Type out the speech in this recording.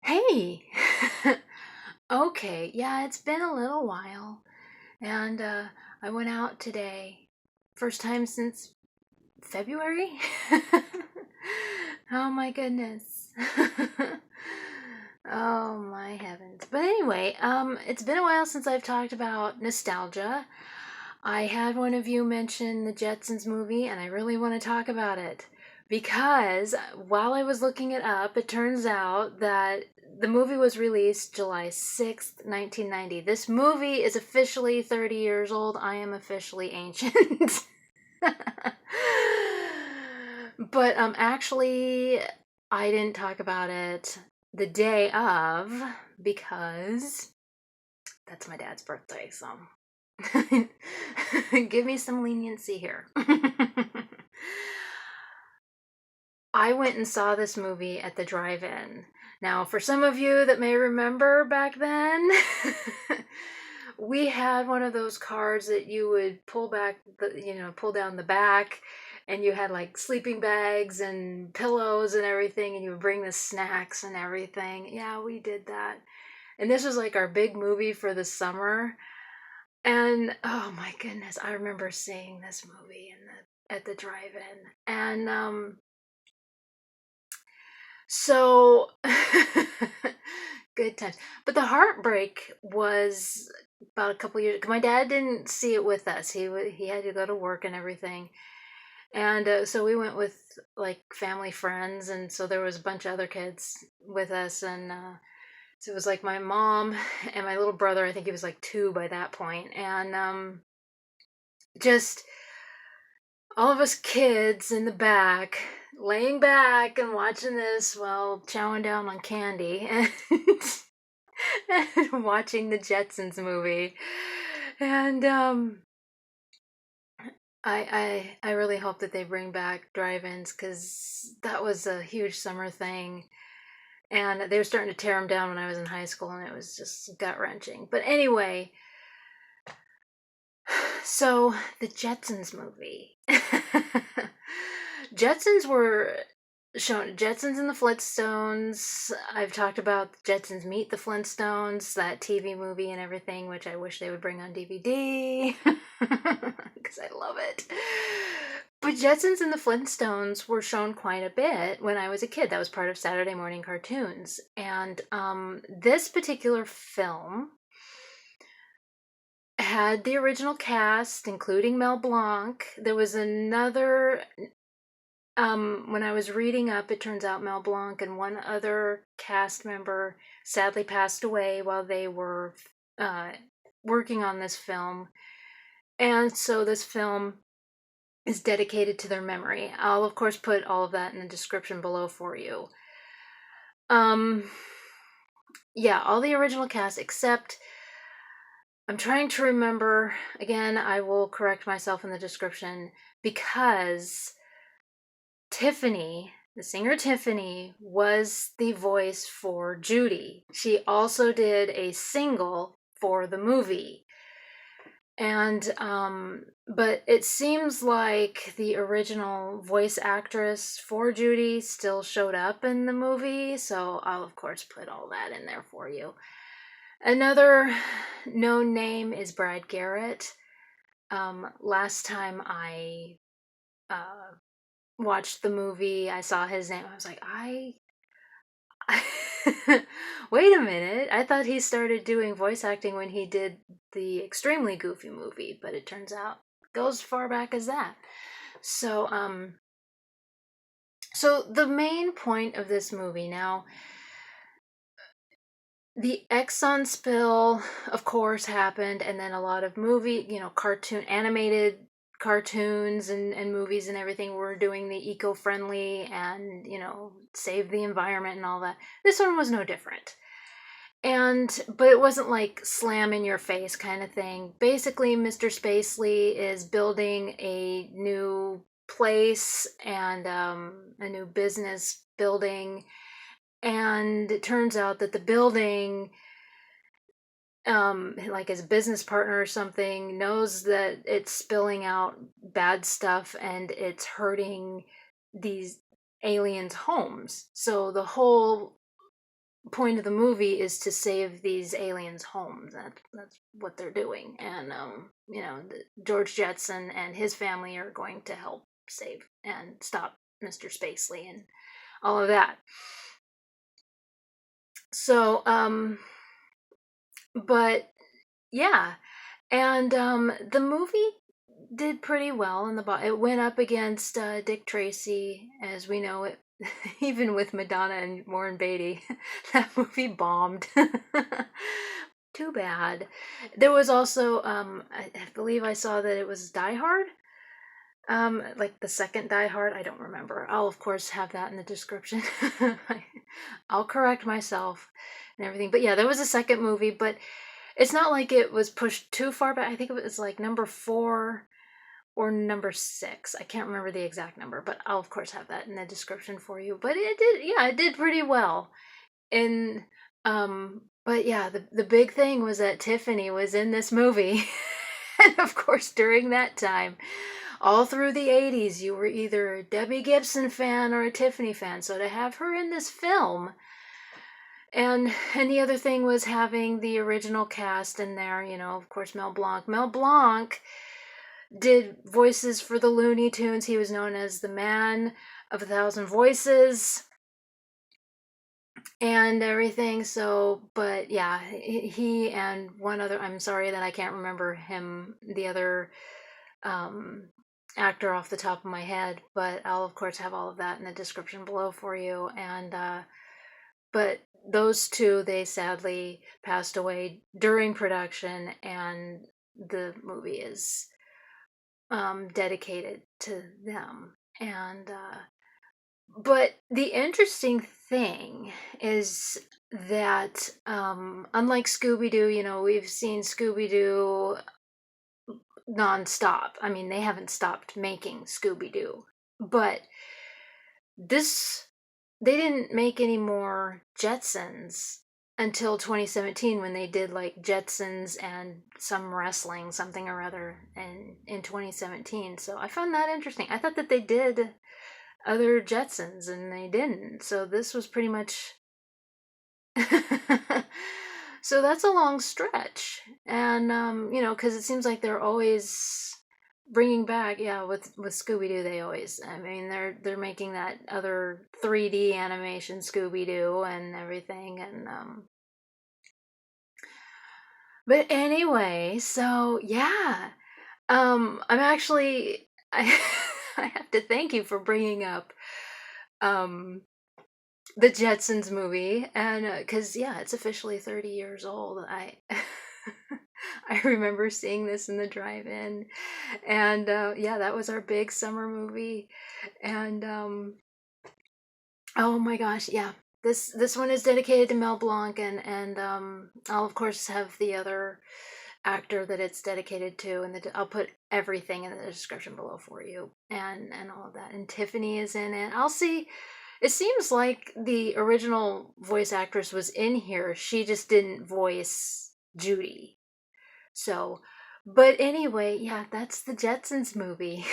Hey! Okay, yeah, it's been a little while, and I went out today. First time since February? Oh my goodness. Oh my heavens. But anyway, it's been a while since I've talked about nostalgia. I had one of you mention the Jetsons movie, and I really want to talk about it. Because while I was looking it up, it turns out that the movie was released July 6th, 1990. This movie is officially 30 years old. I am officially ancient. But actually, I didn't talk about it the day of because that's my dad's birthday, so give me some leniency here. I went and saw this movie at the drive-in. Now, for some of you that may remember back then, we had one of those cars that you would pull down the back, and you had like sleeping bags and pillows and everything, and you would bring the snacks and everything. Yeah, we did that. And this was like our big movie for the summer. And oh my goodness, I remember seeing this movie at the drive-in. And so good times. But the heartbreak was about a couple years. My dad didn't see it with us. He had to go to work and everything. And so we went with like family friends, and so there was a bunch of other kids with us, and so it was like my mom and my little brother. I think he was like 2 by that point, and just all of us kids in the back, laying back and watching this while chowing down on candy and, and watching the Jetsons movie. And I really hope that they bring back drive-ins because that was a huge summer thing. And they were starting to tear them down when I was in high school, and it was just gut-wrenching. But anyway, so the Jetsons movie. Jetsons were shown. Jetsons and the Flintstones. I've talked about Jetsons Meet the Flintstones, that TV movie and everything, which I wish they would bring on DVD because I love it. But Jetsons and the Flintstones were shown quite a bit when I was a kid. That was part of Saturday morning cartoons. And this particular film had the original cast, including Mel Blanc. There was another, when I was reading up, it turns out Mel Blanc and one other cast member sadly passed away while they were working on this film. And so this film is dedicated to their memory. I'll, of course, put all of that in the description below for you. Yeah, all the original cast except I'm trying to remember, again, I will correct myself in the description, because Tiffany, the singer Tiffany, was the voice for Judy. She also did a single for the movie. And, but it seems like the original voice actress for Judy still showed up in the movie, so I'll, of course, put all that in there for you. Another known name is Brad Garrett. Last time I watched the movie, I saw his name. I was like, wait a minute. I thought he started doing voice acting when he did the Extremely Goofy movie, but it turns out it goes far back as that. So, so the main point of this movie now, the Exxon spill, of course, happened, and then a lot of animated cartoons and movies and everything were doing the eco-friendly and, save the environment and all that. This one was no different. But it wasn't like slam in your face kind of thing. Basically, Mr. Spacely is building a new place and a new business building, and it turns out that the building, like his business partner or something, knows that it's spilling out bad stuff and it's hurting these aliens' homes. So the whole point of the movie is to save these aliens' homes. That's what they're doing, and George Jetson and his family are going to help save and stop Mr. Spacely and all of that. So, but yeah, and the movie did pretty well in the it went up against Dick Tracy, as we know it. Even with Madonna and Warren Beatty, that movie bombed. Too bad. There was also I believe I saw that it was Die Hard. Like the second Die Hard, I don't remember. I'll of course have that in the description. I'll correct myself and everything. But yeah, there was a second movie, but it's not like it was pushed too far back. I think it was like number 4 or number 6. I can't remember the exact number, but I'll of course have that in the description for you. But it did pretty well. And but yeah, the big thing was that Tiffany was in this movie. And of course, during that time, all through the 80s, you were either a Debbie Gibson fan or a Tiffany fan. So to have her in this film, and the other thing was having the original cast in there, of course, Mel Blanc. Mel Blanc did voices for the Looney Tunes. He was known as the Man of 1,000 Voices and everything. So, but yeah, he and one other, I'm sorry that I can't remember him, the other actor off the top of my head, but I'll of course have all of that in the description below for you. And but those two, they sadly passed away during production, and the movie is dedicated to them. And but the interesting thing is that unlike Scooby-Doo, we've seen Scooby-Doo nonstop. I mean, they haven't stopped making Scooby-Doo, but they didn't make any more Jetsons until 2017, when they did like Jetsons and some wrestling, something or other, in 2017. So I found that interesting. I thought that they did other Jetsons, and they didn't. So this was pretty much. So that's a long stretch, and because it seems like they're always bringing back. Yeah, with Scooby-Doo, they always. I mean, they're making that other 3D animation Scooby-Doo and everything, and But anyway, so yeah, I'm actually I I have to thank you for bringing up um the Jetsons movie, and because yeah, it's officially 30 years old. I remember seeing this in the drive-in, and yeah, that was our big summer movie. And oh my gosh, yeah, this one is dedicated to Mel Blanc, and I'll of course have the other actor that it's dedicated to, and I'll put everything in the description below for you, and all of that. And Tiffany is in it. I'll see. It seems like the original voice actress was in here. She just didn't voice Judy. So, but anyway, yeah, that's the Jetsons movie.